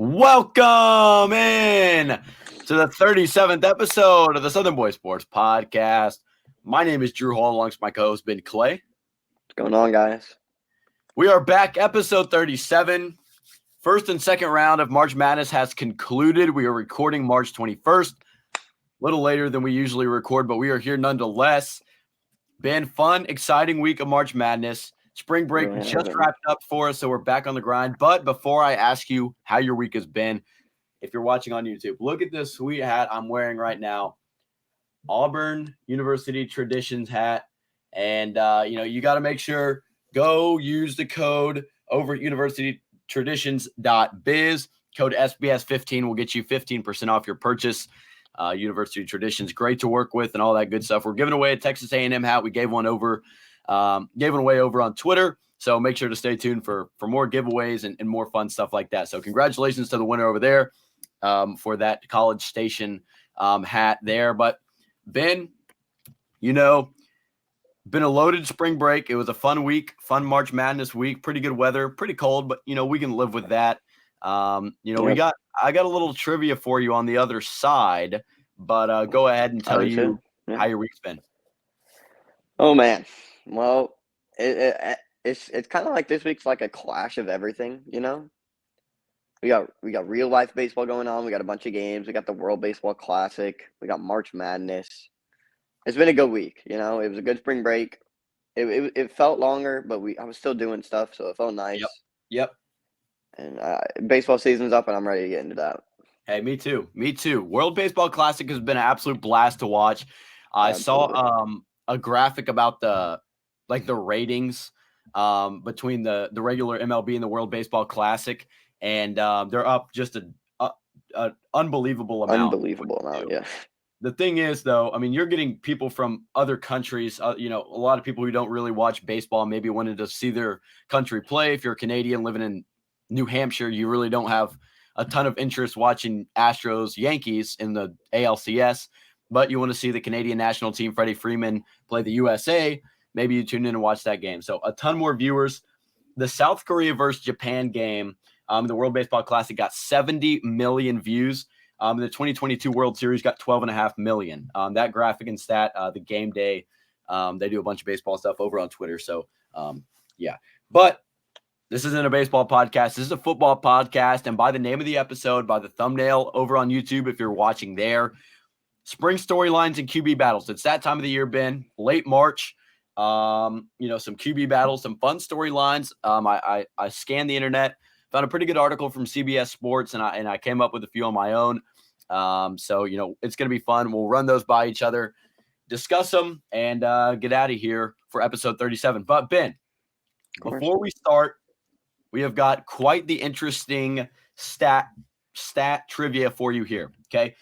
Welcome in to the 37th episode of the Southern Boy Sports Podcast. My name is Drew Hall, alongside my co-host Ben Clay. What's going on, guys? We are back, episode 37. First and second round of March Madness has concluded. We are recording March 21st, a little later than we usually record, but we are here nonetheless. Been fun, exciting week of March Madness. Spring break just wrapped up for us, so we're back on the grind. But before I ask you how your week has been, if you're watching on YouTube, look at this sweet hat I'm wearing right now. Auburn University Traditions hat. And, you got to make sure, go use the code over at universitytraditions.biz. Code SBS15 will get you 15% off your purchase. University Traditions, great to work with and all that good stuff. We're giving away a Texas A&M hat. We gave one away over on Twitter. So make sure to stay tuned for more giveaways and more fun stuff like that. So congratulations to the winner over there for that College Station hat there. But Ben, been a loaded spring break. It was a fun week, fun March Madness week, pretty good weather, pretty cold, but we can live with that. I got a little trivia for you on the other side, but go ahead and tell you how your week's been. Oh man, well, it's kind of like this week's like a clash of everything. We got real life baseball going on. We got a bunch of games. We got the World Baseball Classic. We got March Madness. It's been a good week. It was a good spring break. It felt longer, but I was still doing stuff, so it felt nice. Yep. And baseball season's up, and I'm ready to get into that. Hey, me too. World Baseball Classic has been an absolute blast to watch. I saw a graphic about the ratings between the regular MLB and the World Baseball Classic, and they're up just an unbelievable amount. Yeah. The thing is, though, you're getting people from other countries, a lot of people who don't really watch baseball maybe wanted to see their country play. If you're a Canadian living in New Hampshire, you really don't have a ton of interest watching Astros Yankees in the ALCS, but you want to see the Canadian national team, Freddie Freeman, play the USA. Maybe you tune in and watch that game. So a ton more viewers. The South Korea versus Japan game, the World Baseball Classic, got 70 million views. The 2022 World Series got 12.5 million. That graphic and stat, the game day, they do a bunch of baseball stuff over on Twitter. So, yeah. But this isn't a baseball podcast. This is a football podcast. And by the name of the episode, by the thumbnail over on YouTube, if you're watching there, spring storylines and QB battles. It's that time of the year, Ben. Late March. Some QB battles, some fun storylines. I scanned the internet, found a pretty good article from CBS Sports, and I came up with a few on my own. So it's going to be fun. We'll run those by each other, discuss them, and get out of here for episode 37. But Ben, before we start, we have got quite the interesting stat trivia for you here. Okay,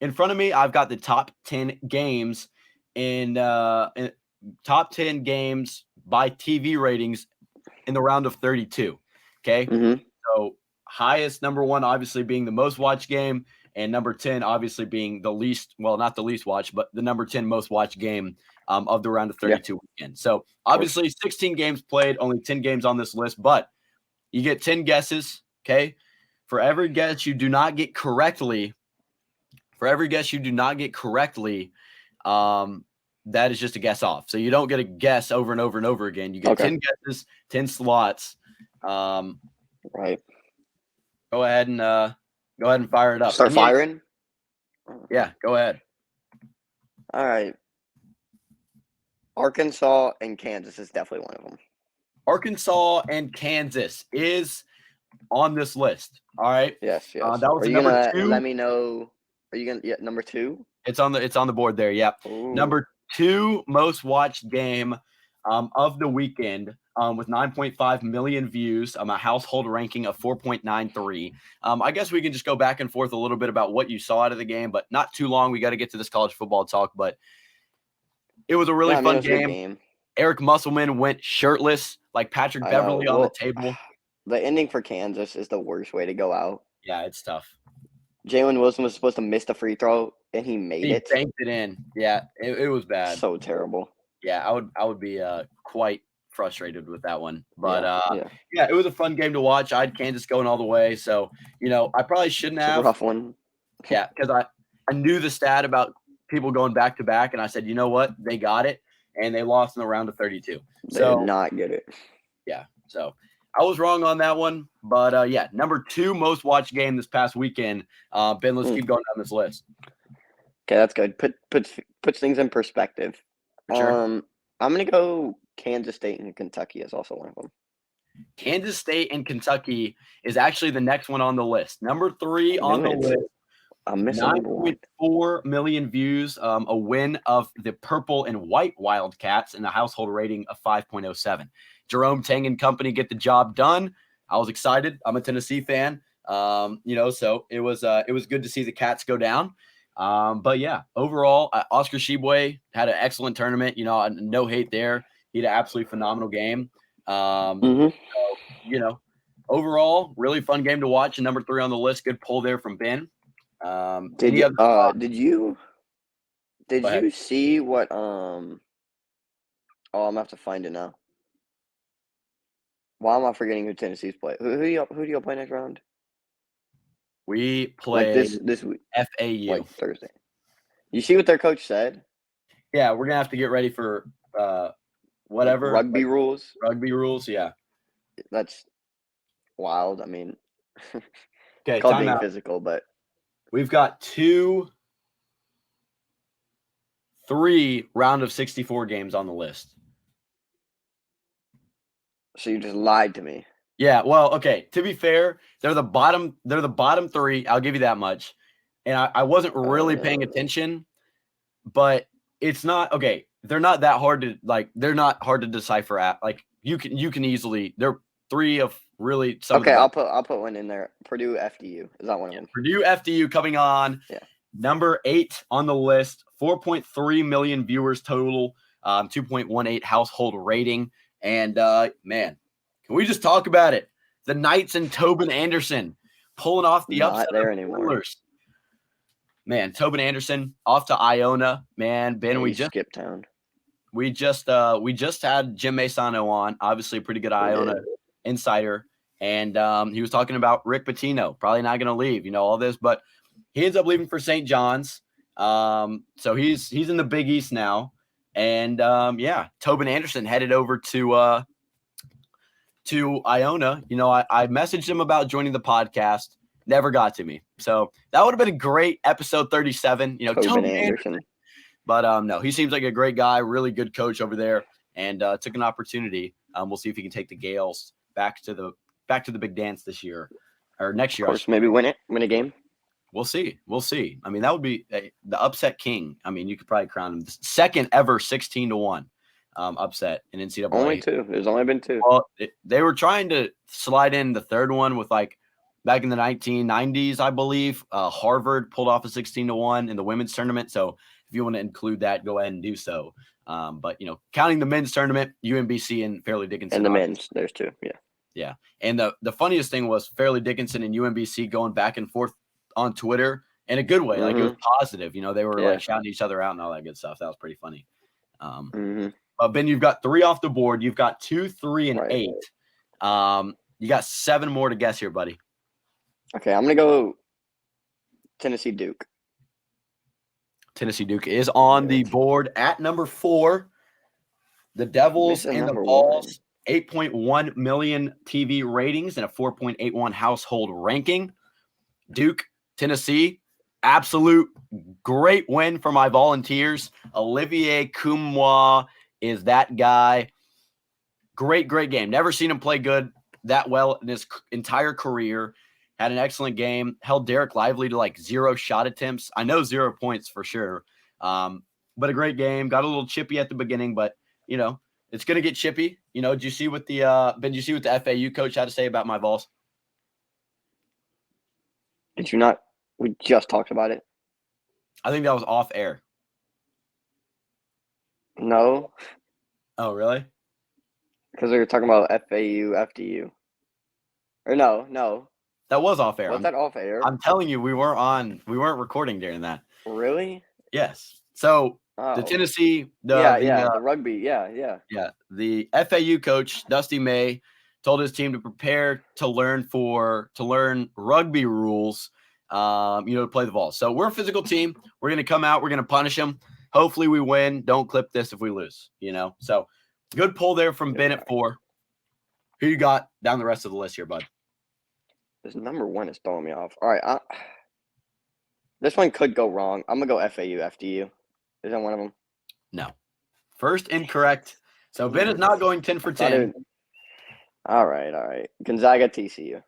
in front of me, I've got the top 10 games in top 10 games by TV ratings in the round of 32. Okay, So highest, number one, obviously being the most watched game, and number 10 obviously being the least, well, not the least watched, but the number 10 most watched game of the round of 32 weekend. So obviously 16 games played, only 10 games on this list, but you get 10 guesses. Okay, for every guess you do not get correctly, that is just a guess off. So you don't get a guess over and over and over again. You get 10 guesses, 10 slots. Right. Go ahead and fire it up. Start firing? Yeah, go ahead. All right. Arkansas and Kansas is definitely one of them. Arkansas and Kansas is on this list. All right. Yes. That was number 2. Let me know. Are you gonna number 2? It's on the board there. Yeah. Ooh. Number 2 most watched game of the weekend with 9.5 million views, a household ranking of 4.93. I guess we can just go back and forth a little bit about what you saw out of the game, but not too long. We got to get to this college football talk, but it was a really fun game. Eric Musselman went shirtless like Patrick Beverly on the table. The ending for Kansas is the worst way to go out. Yeah, it's tough. Jalen Wilson was supposed to miss the free throw, and he made it. He banked it in. Yeah, it was bad. So terrible. Yeah, I would be quite frustrated with that one. But Yeah. yeah, it was a fun game to watch. I had Kansas going all the way, so I probably shouldn't It's a have. rough one. Yeah, because I knew the stat about people going back to back, and I said, you know what, they got it, and they lost in the round of 32. They did So not get it. yeah, so I was wrong on that one, but yeah, number 2 most watched game this past weekend. Ben, let's keep going down this list. Okay, that's good. Puts things in perspective. For sure. I'm gonna go Kansas State and Kentucky is also one of them. Kansas State and Kentucky is actually the next one on the list. Number 3 on the list. I'm missing number 1. 9.4 million views, a win of the purple and white Wildcats and a household rating of 5.07. Jerome Tang and company get the job done. I was excited. I'm a Tennessee fan, so it was good to see the Cats go down. But yeah, overall, Oscar Tshiebwe had an excellent tournament. No hate there. He had an absolutely phenomenal game. So, overall, really fun game to watch. And number 3 on the list, good pull there from Ben. Did you see what I'm gonna have to find it now. Why am I forgetting who Tennessee's play? Who do y'all play next round? We play this week, FAU. like Thursday. You see what their coach said? Yeah, we're gonna have to get ready for whatever rugby rules. Rugby rules, yeah. That's wild. I mean, okay, called being physical, but we've got 3 round of 64 games on the list. So you just lied to me. Yeah, well, okay. To be fair, they're the bottom 3. I'll give you that much. And I wasn't really paying attention, but it's not okay. They're not that hard to they're not hard to decipher at. Like you can easily. They're 3 of really some. Okay, I'll put one in there. Purdue FDU is that one of them? Purdue FDU coming on. Yeah. Number 8 on the list. 4.3 million viewers total. 2.18 household rating. And man, can we just talk about it? The Knights and Tobin Anderson pulling off the upset. Not there anymore. Man, Tobin Anderson off to Iona. Man, Ben, we just skipped town. We just had Jim Masano on, obviously a pretty good Iona insider, and he was talking about Rick Pitino probably not going to leave, all this, but he ends up leaving for St. John's. So he's in the Big East now, and yeah, Tobin Anderson headed over to Iona. I messaged him about joining the podcast. Never got to me. So that would have been a great episode 37. Tobin Anderson. But no, he seems like a great guy, really good coach over there, and took an opportunity. We'll see if he can take the Gales back to the big dance this year or next year. Of course, maybe win a game. We'll see. I mean, that would be the upset king. I mean, you could probably crown him the second ever 16-1 upset in NCAA. Only 2. There's only been 2. Well, they were trying to slide in the third one with back in the 1990s, I believe. Harvard pulled off a 16-1 in the women's tournament. So if you want to include that, go ahead and do so. But counting the men's tournament, UMBC and Fairleigh Dickinson. And the men's, there's 2. Yeah. Yeah. And the funniest thing was Fairleigh Dickinson and UMBC going back and forth on Twitter in a good way. Like it was positive. They were shouting each other out and all that good stuff. That was pretty funny. But Ben, you've got 3 off the board. You've got 2, 3, and 8. You got 7 more to guess here, buddy. Okay, I'm gonna go Tennessee Duke. Tennessee Duke is on the board at number 4. The Devils and the Vols, 8.1 million TV ratings and a 4.81 household ranking. Duke, Tennessee, absolute great win for my Volunteers. Olivier Kumwa is that guy. Great game. Never seen him play good that well in his entire career. Had an excellent game. Held Derek Lively to 0 shot attempts. I know 0 points for sure. But a great game. Got a little chippy at the beginning, but it's gonna get chippy. Did you see what the Ben? Did you see what the FAU coach had to say about my Vols? Did you not? We just talked about it. I think that was off air. No. Oh, really? Because we were talking about FAU, FDU. Or no. That was off air. Was that off air? I'm telling you, we weren't recording during that. Really? Yes. So The Oh, Tennessee, the rugby. Yeah. the FAU coach Dusty May told his team to prepare to learn rugby rules, to play the ball. So we're a physical team. We're going to come out. We're going to punish them. Hopefully we win. Don't clip this if we lose. So good pull there from Ben at 4. Who you got down the rest of the list here, bud? This number 1 is throwing me off. All right, this one could go wrong. I'm gonna go FAU FDU. Is that one of them? No. First incorrect. So Ben is not going 10 for 10. All right. Gonzaga TCU.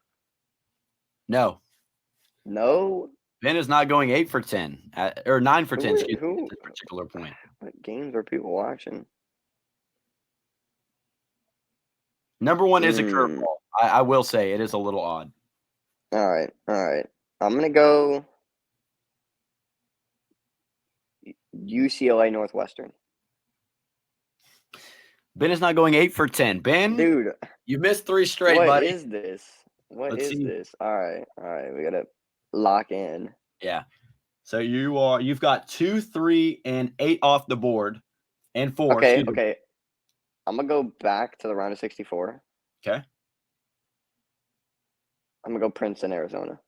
No. Ben is not going 8 for 10 or 9 for 10. At this particular point. What games are people watching? Number 1 is a curveball. I will say it is a little odd. All right. I'm gonna go UCLA Northwestern. Ben is not going 8 for 10. Ben, dude, you missed 3 straight, buddy. What is this? Let's see. This? All right. We gotta lock in. Yeah. So you've got 2, 3, and 8 off the board, and 4. Okay. I'm gonna go back to the round of 64. Okay. I'm gonna go Princeton, Arizona.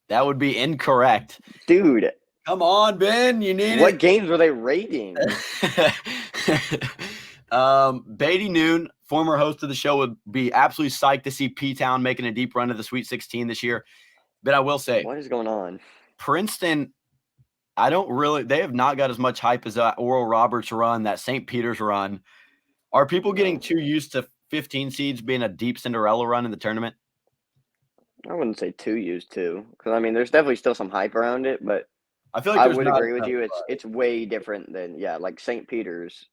That would be incorrect, dude. Come on, Ben. You need What games were they rating? Beatty Noon, former host of the show, would be absolutely psyched to see P-Town making a deep run to the Sweet 16 this year. But I will say, what is going on? Princeton, they have not got as much hype as that Oral Roberts run, that St. Peter's run. Are people getting too used to 15 seeds being a deep Cinderella run in the tournament? I wouldn't say too used to, because there's definitely still some hype around it, but I feel like I would agree with you. It's way different than like St. Peter's.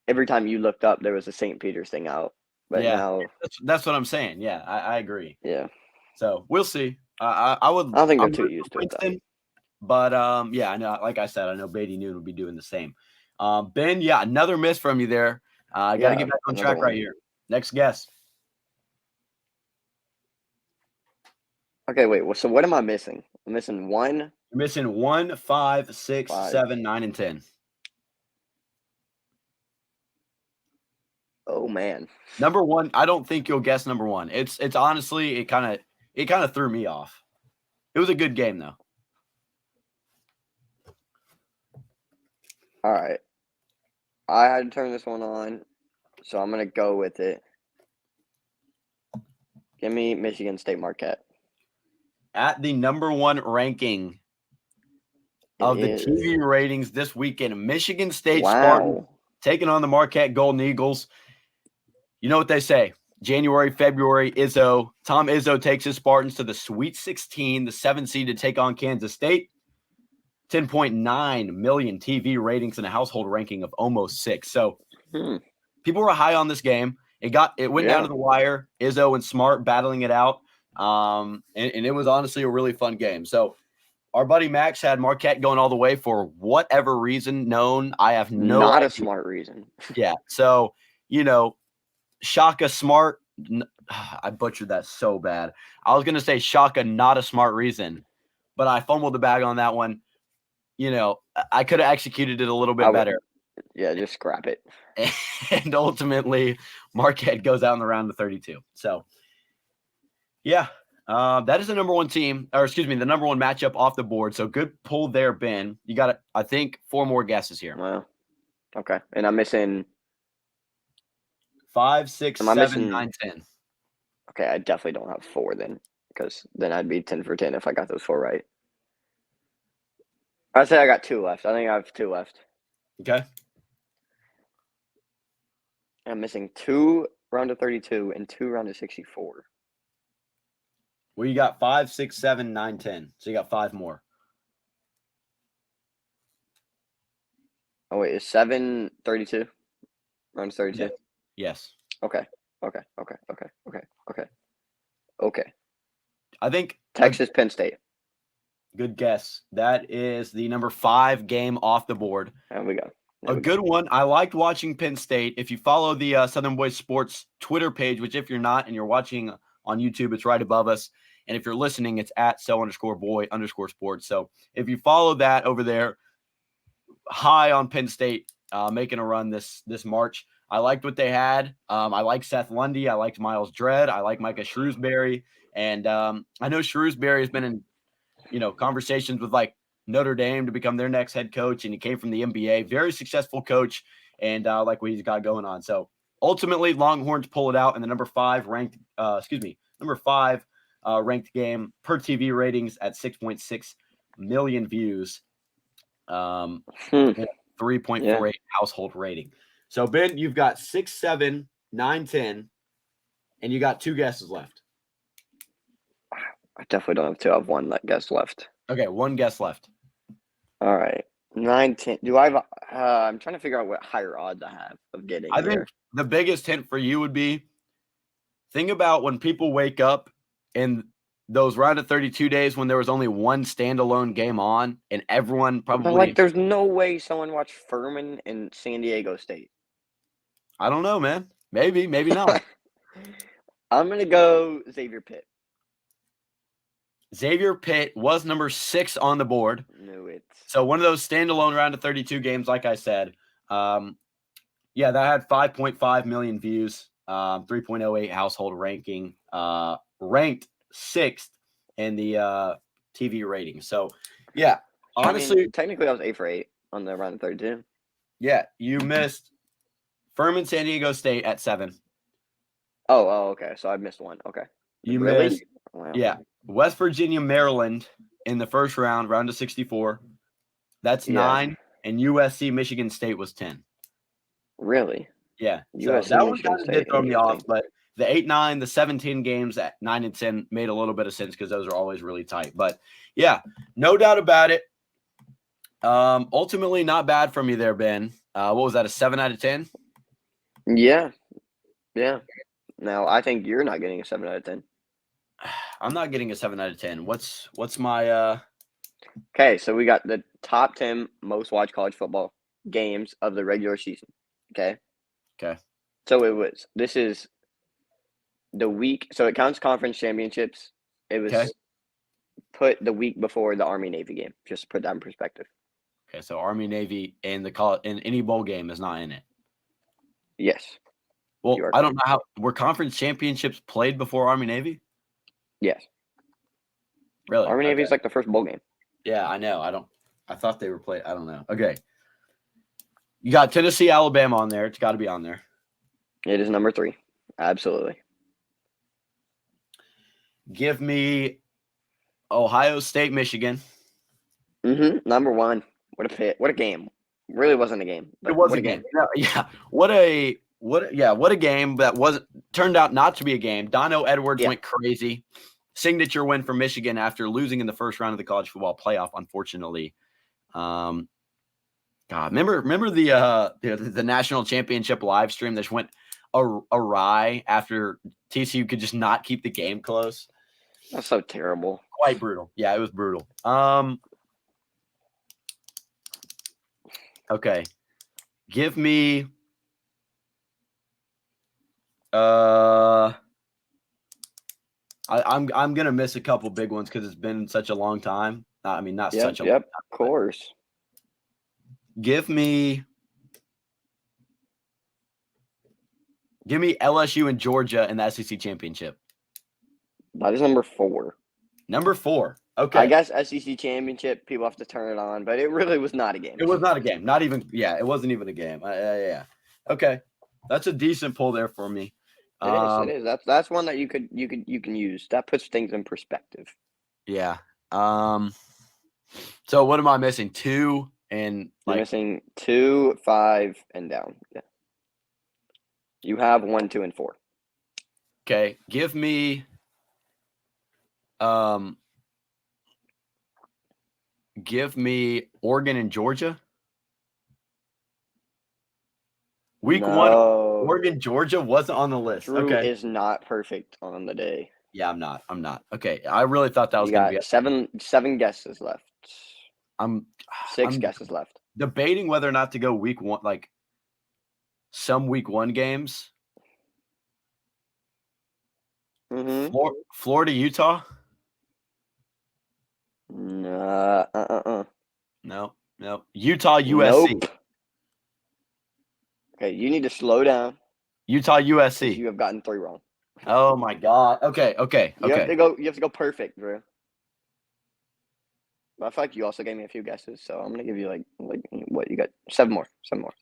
Every time you looked up, there was a St. Peter's thing out. But now that's what I'm saying. Yeah, I agree. Yeah. So we'll see. I don't think they're too used to it. But I know. Like I said, I know Beatty Noon will be doing the same. Ben, another miss from you there. I got to get back on track right here. Next guess. Okay, wait. So what am I missing? I'm missing 1. You're missing 1, 5, 6, 7, 9, and 10. Oh man. Number 1, I don't think you'll guess number 1. It's honestly it kind of threw me off. It was a good game though. All right. I had to turn this one on, so I'm gonna go with it. Give me Michigan State Marquette. At the number 1 ranking of the TV ratings this weekend, Michigan State Spartans taking on the Marquette Golden Eagles. You know what they say. January, February, Izzo. Tom Izzo takes his Spartans to the Sweet 16, the 7th seed to take on Kansas State. 10.9 million TV ratings and a household ranking of almost 6. So people were high on this game. It went down to the wire. Izzo and Smart battling it out. And it was honestly a really fun game. So our buddy Max had Marquette going all the way for whatever reason known. I have no idea. A smart reason. Yeah. So, Shaka Smart. I butchered that so bad. I was going to say Shaka, not a smart reason, but I fumbled the bag on that one. I could have executed it a little bit better. Yeah, just scrap it. And ultimately, Marquette goes out in the round of 32. So, that is the number 1 team, or excuse me, the number 1 matchup off the board. So good pull there, Ben. You got, I think, 4 more guesses here. Wow. Okay. And I'm missing 5, 6, 7, 9, 10. Okay, I definitely don't have 4 then, because then I'd be 10 for 10 if I got those 4 right. I'd say I got 2 left. I think I have 2 left. Okay. I'm missing 2 round of 32 and 2 round of 64. Well, you got 5, 6, 7, 9, 10. So you got 5 more. Oh, wait. Is 7 32? Round of 32? Yes. Okay. I think Texas, Penn State. Good guess. That is the number 5 game off the board. There we go. A good one. I liked watching Penn State. If you follow the Southern Boys Sports Twitter page, which if you're not and you're watching on YouTube, it's right above us. And if you're listening, it's at @so_boy_sports. So if you follow that over there, high on Penn State making a run this March. I liked what they had. I like Seth Lundy. I liked Miles Dredd. I like Micah Shrewsbury. And I know Shrewsbury has been in, conversations with like Notre Dame to become their next head coach. And he came from the NBA, very successful coach. And I like what he's got going on. So ultimately Longhorns pull it out in the number 5 ranked game per TV ratings at 6.6 million views. 3.48 Yeah. household rating. So Ben, you've got 6, 7, 9, 10, and you got 2 guesses left. I definitely don't have 2. I have 1 guess left. Okay, 1 guess left. All right. 9, 10. Do I have? I'm trying to figure out what higher odds I have of getting I here. think the biggest hint for you would be think about when people wake up in those round of 32 days when there was only one standalone game on, and everyone But probably. there's no way someone watched Furman and San Diego State. I don't know, man. Maybe not. I'm gonna go Xavier Pitt. Xavier Pitt was number 6 on the board. Knew it. So one of those standalone round of 32 games, like I said. Yeah, that had 5.5 million views, 3.08 household ranking, ranked 6th in the TV rating. So, yeah, honestly, technically I was 8 for 8 on the round of 32. Yeah, you missed Furman San Diego State at 7. Oh, okay. So I missed 1. Okay. You really? missed, Wow. yeah, West Virginia, Maryland in the first round of 64. That's 9, and USC Michigan State was 10. Really? Yeah, so USC that one Michigan kind of did State. throw me off, Interesting. but the 8, 9, the 17 games at 9 and 10 made a little bit of sense because those are always really tight. But yeah, no doubt about it. Ultimately, not bad from you there, Ben. What was that? A 7 out of 10? Yeah. Now I think you're not getting a 7 out of 10. I'm not getting a 7 out of 10. What's my Okay, so we got the top 10 most watched college football games of the regular season. Okay. So this is the week. So it counts conference championships. It was put the week before the Army Navy game. Just to put that in perspective. Okay, so Army Navy and in any bowl game is not in it. Yes. Well, I don't know how were conference championships played before Army Navy? Yes. Really? Army Navy is like the first bowl game. Yeah, I know. I thought they were played. I don't know. Okay. You got Tennessee, Alabama on there. It's got to be on there. It is number 3. Absolutely. Give me Ohio State, Michigan. Number 1. What a pit. What a game. Really wasn't a game. But It was what a game. Yeah. What a game that turned out not to be a game. Dono Edwards went crazy. Signature win for Michigan after losing in the first round of the college football playoff, unfortunately. God, remember the national championship live stream that just went awry after TCU could just not keep the game close? That's so terrible. Quite brutal. Yeah, it was brutal. Okay. Give me I'm gonna miss a couple big ones because it's been such a long time. I mean, not such a long time. Of course. Give me LSU and Georgia in the SEC championship. That is number 4. Number 4. Okay. I guess SEC championship, people have to turn it on, but it really was not a game. It was not a game. Not even. Yeah, it wasn't even a game. Yeah. Okay, that's a decent pull there for me. It is. That's one that you can use. That puts things in perspective. Yeah. So what am I missing? 2 and You're missing 2, 5, and down. Yeah. You have 1, 2, and 4. Okay. Give me Oregon and Georgia. Week 1, Oregon, Georgia wasn't on the list. Drew is not perfect on the day. Yeah, I'm not. Okay. I really thought that was going to be 7 guesses left. I'm 6 guesses left. Debating whether or not to go week 1, like some week 1 games. Florida, Utah. No. No. No. Utah, USC. Nope. Okay, you need to slow down Utah, because USC. you have gotten 3 wrong. Oh my God. Okay. You have to go perfect, Drew. But I feel like you also gave me a few guesses, so I'm gonna give you like what you got 7 more. 7 more.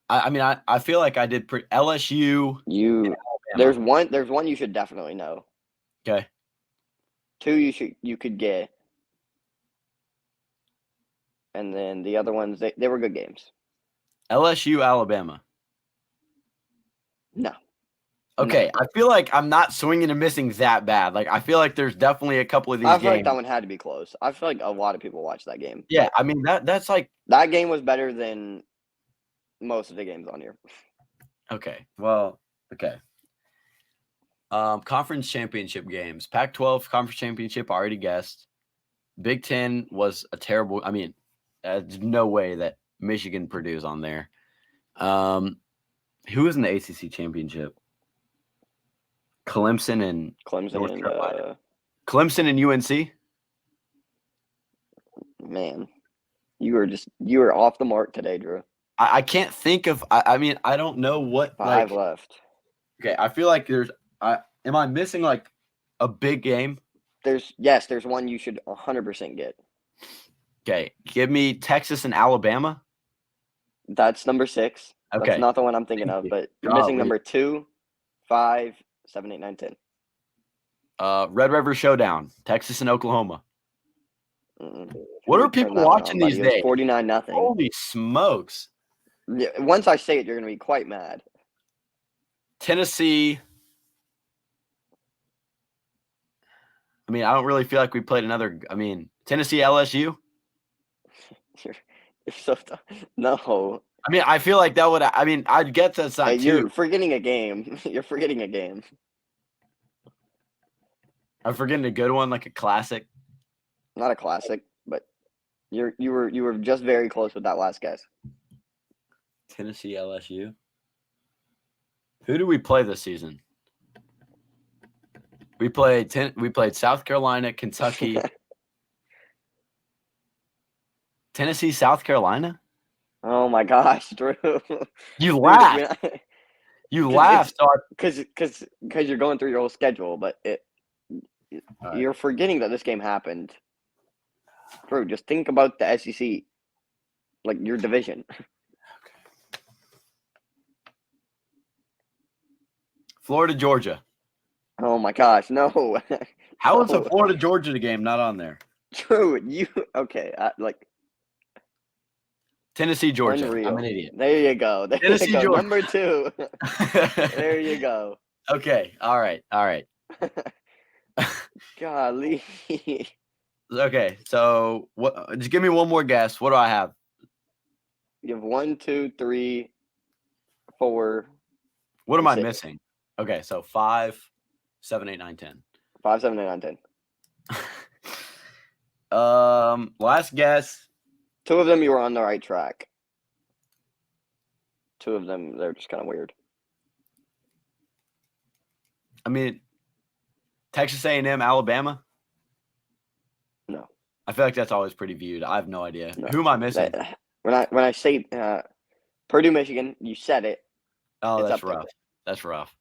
I mean, I feel like I did pretty. LSU. There's one you should definitely know. Okay. 2 you could get. And then the other ones they were good games. LSU, Alabama. No. Okay, I feel like I'm not swinging and missing that bad. Like, I feel like there's definitely a couple of these I feel games. like that one had to be close. I feel like a lot of people watched that game. Yeah, I mean that's like That game was better than most of the games on here. okay. Well, okay. Conference championship games. Pac-12 conference championship. I already guessed. Big Ten was a terrible. I mean, there's no way that Michigan Purdue's on there. Who was in the ACC championship? Clemson and North Carolina. Clemson and UNC. Man, you are off the mark today, Drew. I can't think of. I mean, I don't know what 5 left. Okay, I feel like there's. Am I missing like a big game? There's one you should 100% get. Okay, give me Texas and Alabama. That's number 6. Okay, that's not the one I'm thinking of, but you're missing number 2, 5, 7, 8, 9, 10. Red River Showdown, Texas and Oklahoma. Mm-mm. What are people watching these days? 49-0. Holy smokes! Yeah, once I say it, you're gonna be quite mad. Tennessee. I mean, I don't really feel like we played another. I mean, Tennessee, LSU. You're so no. I mean, I feel like that would. I mean, I'd get that's not You're forgetting a game. You're forgetting a game. I'm forgetting a good one, like a classic. Not a classic, but you were just very close with that last guess. Tennessee, LSU. Who do we play this season? We played South Carolina, Kentucky, Tennessee, South Carolina. Oh my gosh, Drew! You laughed. You laughed because you're going through your whole schedule, but you're forgetting that this game happened. Drew, just think about the SEC, like your division. Florida, Georgia. Oh my gosh, no. How is the Florida Georgia game not on there? Drew, okay, Tennessee, Georgia. Unreal. I'm an idiot. There you go. Tennessee, Georgia. Number 2. There you go. Okay. All right. Golly. Okay. So what? Just give me one more guess. What do I have? You have 1, 2, 3, 4. What am I missing? Okay. So 5, 7, 8, 9, 10. 5, 7, 8, 9, 10. Last guess. 2 of them you were on the right track. 2 of them they're just kind of weird. I mean, Texas A&M, Alabama. No. I feel like that's always pretty viewed. I have no idea. No. Who am I missing? When I say Purdue, Michigan, you said it. Oh, that's rough. That's rough.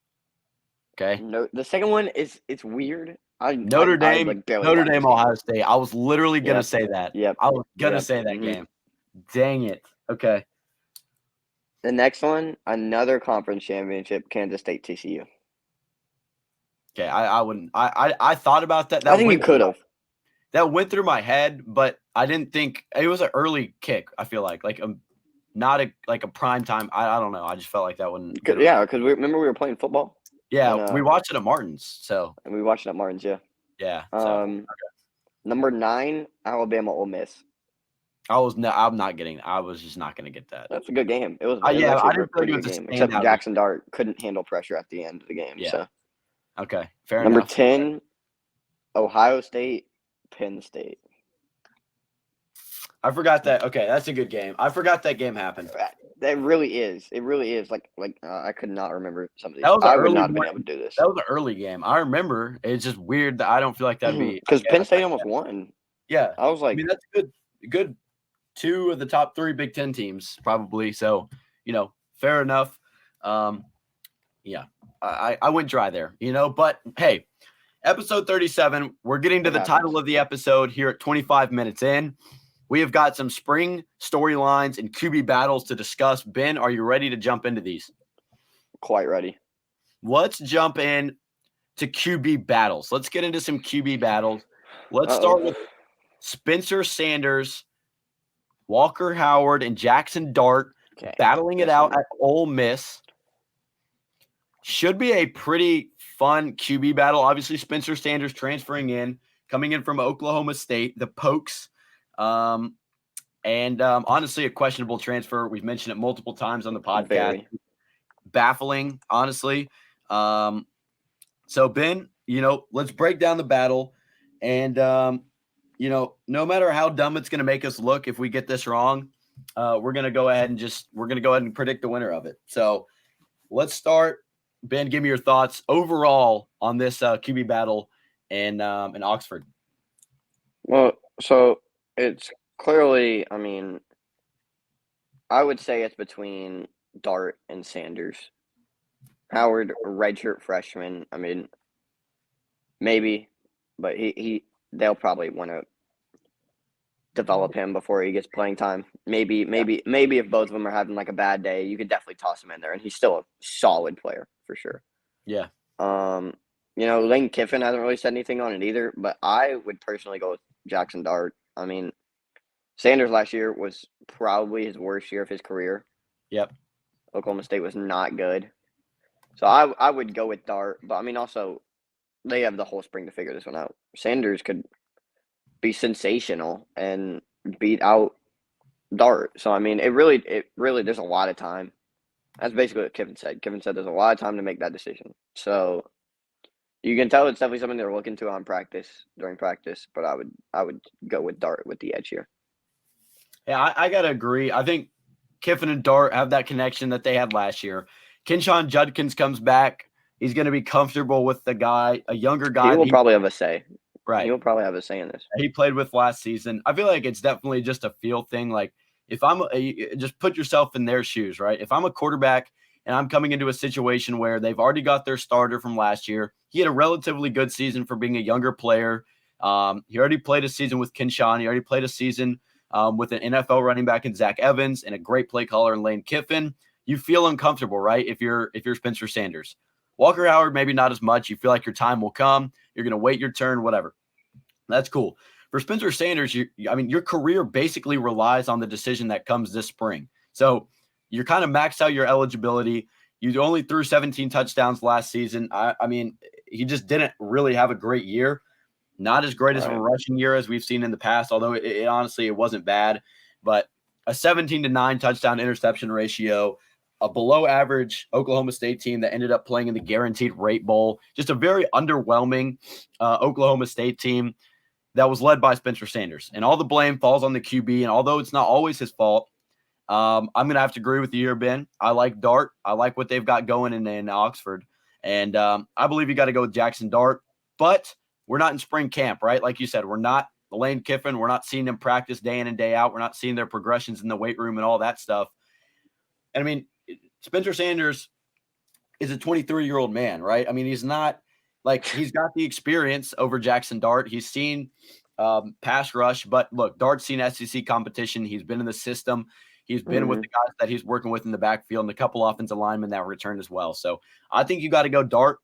Okay. No, the second one it's weird. Notre Dame, Ohio State. I was literally gonna say that. Yep. I was gonna say that game. Dang it. Okay. The next one, another conference championship, Kansas State, TCU. Okay, I wouldn't. I thought about that. I think you could have. That went through my head, but I didn't think it was an early kick. I feel like not a prime time. I don't know. I just felt like that wouldn't. Yeah, because remember we were playing football. Yeah, and, we watched it at Martin's. So and we watched it at Martin's. Yeah. Yeah. Number 9, Alabama, Ole Miss. I'm not getting. I was just not going to get that. That's a good game. It was. I didn't feel like it was a game. Except Jackson Dart couldn't handle pressure at the end of the game. Yeah. So. Okay. Fair enough. Number 10, Ohio State, Penn State. I forgot that. Okay, that's a good game. I forgot that game happened. That really is. It really is. Like I could not remember some of these. I would not have been able to do this. That was an early game. I remember. It's just weird that I don't feel like that'd be because Penn State almost won. Yeah. I was I like, mean, that's good 2 of the top 3 Big Ten teams probably. So, fair enough. Um, yeah, I went dry there, but hey, episode 37, we're getting to it the happens. title of the episode here at 25 minutes in. We have got some spring storylines and QB battles to discuss. Ben, are you ready to jump into these? Quite ready. Let's jump in to QB battles. Let's get into some QB battles. Let's Uh-oh. start with Spencer Sanders, Walker Howard, and Jackson Dart Okay. battling it Yes, out sir. at Ole Miss. Should be a pretty fun QB battle. Obviously, Spencer Sanders transferring in, coming in from Oklahoma State, the Pokes. And honestly, a questionable transfer. We've mentioned it multiple times on the podcast. Very. Baffling, honestly. So, Ben, let's break down the battle. And, no matter how dumb it's going to make us look if we get this wrong, we're going to go ahead and predict the winner of it. So let's start. Ben, give me your thoughts overall on this QB battle in Oxford. Well, so it's clearly, I mean, I would say it's between Dart and Sanders. Howard, a redshirt freshman. I mean, maybe, but they'll probably want to develop him before he gets playing time. Maybe if both of them are having like a bad day, you could definitely toss him in there, and he's still a solid player for sure. Yeah. Lane Kiffin hasn't really said anything on it either, but I would personally go with Jackson Dart. I mean, Sanders last year was probably his worst year of his career. Yep. Oklahoma State was not good. So I would go with Dart, but I mean also they have the whole spring to figure this one out. Sanders could be sensational and beat out Dart. So I mean it really there's a lot of time. That's basically what Kiffin said. Kiffin said there's a lot of time to make that decision. So you can tell it's definitely something they're looking to during practice, but I would go with Dart with the edge here. Yeah, I gotta agree. I think Kiffin and Dart have that connection that they had last year. Kenshawn Judkins comes back. He's going to be comfortable with the guy, a younger guy. He will probably have a say. Right. He will probably have a say in this. He played with last season. I feel like it's definitely just a feel thing. Like if just put yourself in their shoes, right? If I'm a quarterback and I'm coming into a situation where they've already got their starter from last year, he had a relatively good season for being a younger player. He already played a season with Kenshawn. He already played a season with an NFL running back in Zach Evans and a great play caller in Lane Kiffin. You feel uncomfortable, right? If you're Spencer Sanders. Walker Howard, maybe not as much. You feel like your time will come. You're going to wait your turn, whatever. That's cool. For Spencer Sanders, your career basically relies on the decision that comes this spring. So you're kind of maxed out your eligibility. You only threw 17 touchdowns last season. I mean, he just didn't really have a great year. Not as great as a rushing year as we've seen in the past, although it honestly, it wasn't bad. But a 17-9 touchdown interception ratio, a below average Oklahoma State team that ended up playing in the Guaranteed Rate Bowl, just a very underwhelming Oklahoma State team that was led by Spencer Sanders. And all the blame falls on the QB. And although it's not always his fault, I'm going to have to agree with you here, Ben. I like Dart. I like what they've got going in Oxford. And I believe you got to go with Jackson Dart. But we're not in spring camp, right? Like you said, we're not Lane Kiffin. We're not seeing them practice day in and day out. We're not seeing their progressions in the weight room and all that stuff. And I mean, Spencer Sanders is a 23-year-old man, right? I mean, he's not like he's got the experience over Jackson Dart. He's seen pass rush, but look, Dart's seen SEC competition. He's been in the system. He's been with the guys that he's working with in the backfield and a couple offensive linemen that returned as well. So I think you got to go Dart.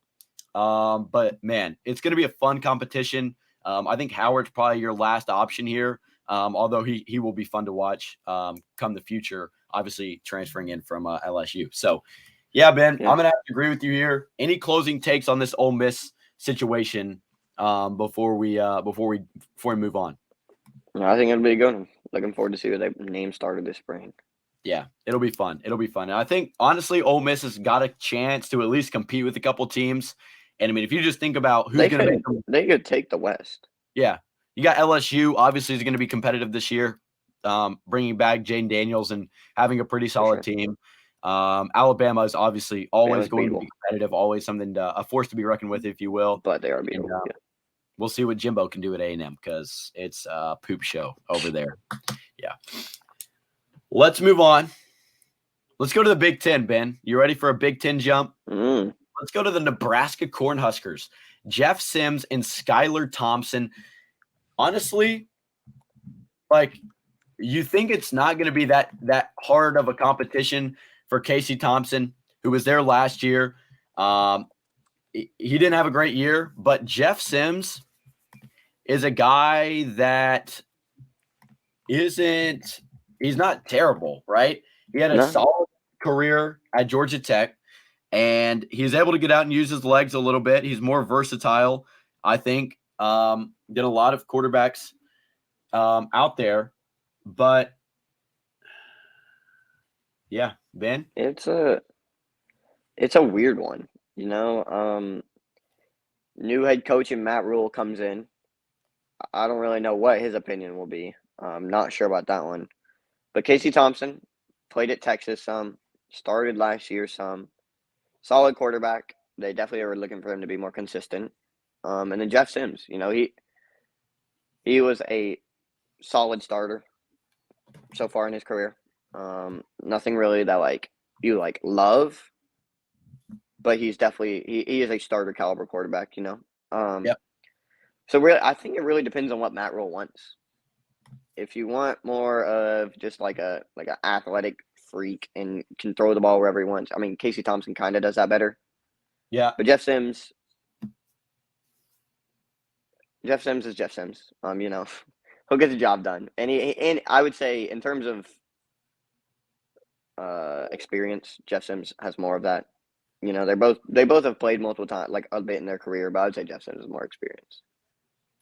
But man, it's going to be a fun competition. I think Howard's probably your last option here. Although he will be fun to watch come the future, obviously transferring in from LSU. So yeah, Ben, I'm going to have to agree with you here. Any closing takes on this Ole Miss situation before we move on? I think it'll be a good one. Looking forward to see what they name started this spring. Yeah, it'll be fun. And I think honestly, Ole Miss has got a chance to at least compete with a couple teams. And I mean, if you just think about who's going to make them, they could take the West. Yeah, you got LSU. Obviously, is going to be competitive this year, bringing back Jane Daniels and having a pretty solid team. Alabama is obviously always going to be competitive, always something a force to be reckoned with, if you will. But they are beatable. we'll see what Jimbo can do at A&M because it's a poop show over there. Yeah. Let's move on. Let's go to the Big Ten, Ben. You ready for a Big Ten jump? Let's go to the Nebraska Cornhuskers. Jeff Sims and Skylar Thompson. Honestly, like, you think it's not going to be that hard of a competition for Casey Thompson, who was there last year. He didn't have a great year, but Jeff Sims is a guy that he's not terrible, right? He had a solid career at Georgia Tech, and he's able to get out and use his legs a little bit. He's more versatile, I think, than a lot of quarterbacks out there. But, yeah, Ben? It's a weird one, you know. New head coach and Matt Rule comes in. I don't really know what his opinion will be. I'm not sure about that one. But Casey Thompson played at Texas some, started last year some. Solid quarterback. They definitely are looking for him to be more consistent. And then Jeff Sims, you know, he was a solid starter so far in his career. Nothing really that you love, but he's definitely he is a starter caliber quarterback, you know. Yep. So really, I think it really depends on what Matt Rule wants. If you want more of just like an athletic freak and can throw the ball wherever he wants, I mean, Casey Thompson kind of does that better. Yeah. But Jeff Sims is Jeff Sims. You know, he'll get the job done, and I would say in terms of experience, Jeff Sims has more of that. You know, they both have played multiple times, like a bit in their career, but I would say Jeff Sims is more experienced.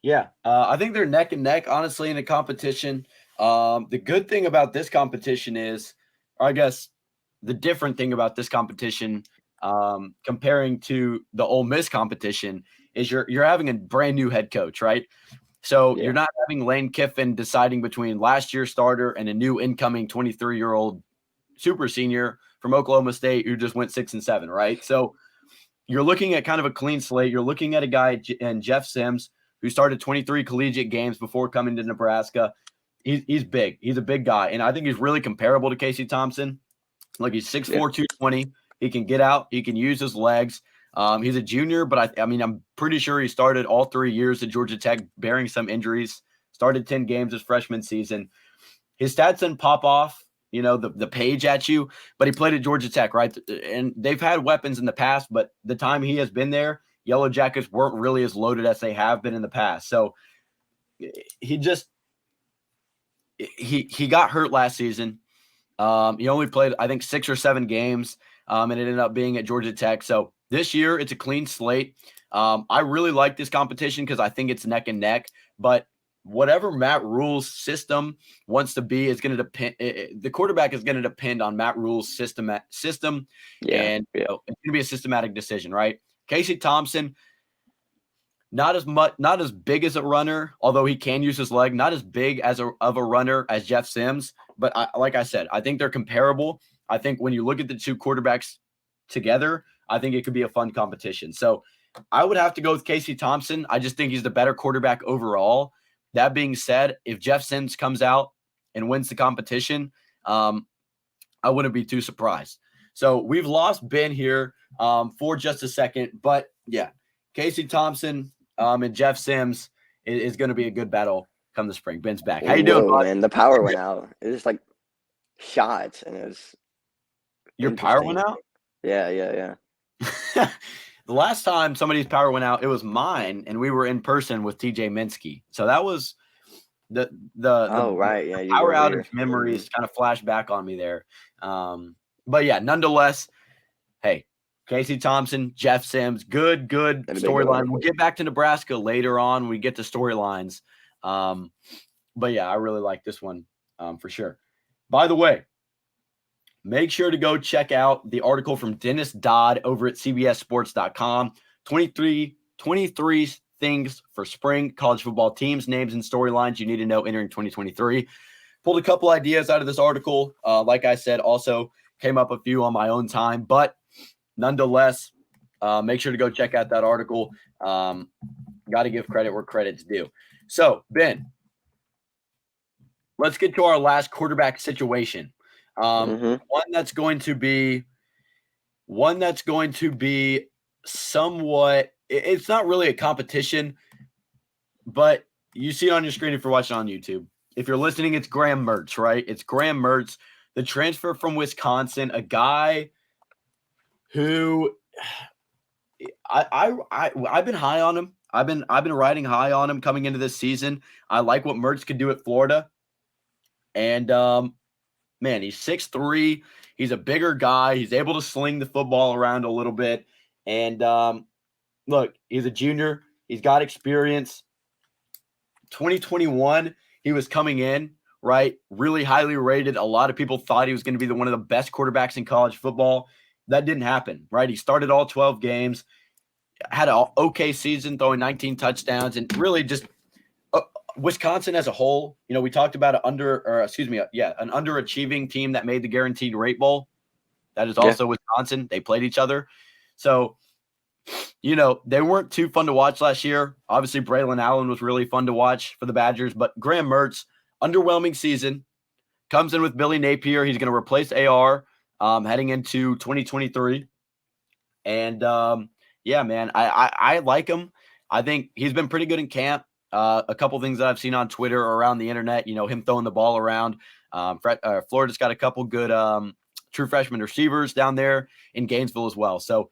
Yeah, I think they're neck and neck, honestly, in a competition. The good thing about this competition is, or I guess the different thing about this competition, comparing to the Ole Miss competition, is you're having a brand new head coach, right? So you're not having Lane Kiffin deciding between last year's starter and a new incoming 23-year-old super senior from Oklahoma State who just went 6-7, right? So you're looking at kind of a clean slate. You're looking at a guy in Jeff Sims who started 23 collegiate games before coming to Nebraska. He's big. He's a big guy, and I think he's really comparable to Casey Thompson. Like, he's 6'4", 220. He can get out. He can use his legs. He's a junior, but I mean, I'm pretty sure he started all 3 years at Georgia Tech, bearing some injuries. Started 10 games his freshman season. His stats didn't pop off, you know, the page at you, but he played at Georgia Tech, right? And they've had weapons in the past, but the time he has been there, Yellow Jackets weren't really as loaded as they have been in the past. So he got hurt last season. He only played, I think, 6 or 7 games, and it ended up being at Georgia Tech. So this year, it's a clean slate. I really like this competition because I think it's neck and neck. But whatever Matt Rule's system wants to be is going to depend. The quarterback is going to depend on Matt Rule's system, and it's going to be a systematic decision, right? Casey Thompson, not as big as a runner, although he can use his leg. Not as big of a runner as Jeff Sims, but like I said, I think they're comparable. I think when you look at the two quarterbacks together, I think it could be a fun competition. So I would have to go with Casey Thompson. I just think he's the better quarterback overall. That being said, if Jeff Sims comes out and wins the competition, I wouldn't be too surprised. So we've lost Ben here for just a second. But, yeah, Casey Thompson and Jeff Sims is going to be a good battle come the spring. Ben's back. How you doing, bud? Man, the power went out. It was like shots, and it was Your power went out? Yeah. The last time somebody's power went out, it was mine, and we were in person with TJ Minsky. So that was the right. Yeah, the power outage memories kind of flashed back on me there. But yeah, nonetheless, hey, Casey Thompson, Jeff Sims, good storyline. We'll get back to Nebraska later on when we get to storylines. But yeah, I really like this one for sure. By the way, make sure to go check out the article from Dennis Dodd over at CBSSports.com. 23 things for spring college football teams, names, and storylines you need to know entering 2023. Pulled a couple ideas out of this article. Like I said, also came up a few on my own time, but nonetheless, make sure to go check out that article. Got to give credit where credit's due. So, Ben, let's get to our last quarterback situation. Mm-hmm. One that's going to be somewhat. It's not really a competition, but you see it on your screen if you're watching on YouTube. If you're listening, it's Graham Mertz, right? It's Graham Mertz, the transfer from Wisconsin, a guy who I've been high on him. I've been riding high on him coming into this season. I like what Mertz could do at Florida, and man, he's 6'3". He's a bigger guy. He's able to sling the football around a little bit, and look, he's a junior. He's got experience. 2021, he was coming in, right? Really highly rated. A lot of people thought he was going to be one of the best quarterbacks in college football. That didn't happen, right? He started all 12 games, had an okay season, throwing 19 touchdowns, and really just Wisconsin as a whole. We talked about an underachieving team that made the Guaranteed Rate Bowl. That is also Wisconsin. They played each other. So, they weren't too fun to watch last year. Obviously, Braylon Allen was really fun to watch for the Badgers, but Graham Mertz, underwhelming season, comes in with Billy Napier. He's going to replace AR heading into 2023. And, yeah, man, I like him. I think he's been pretty good in camp. A couple things that I've seen on Twitter or around the internet, him throwing the ball around. Florida's got a couple good true freshman receivers down there in Gainesville as well. So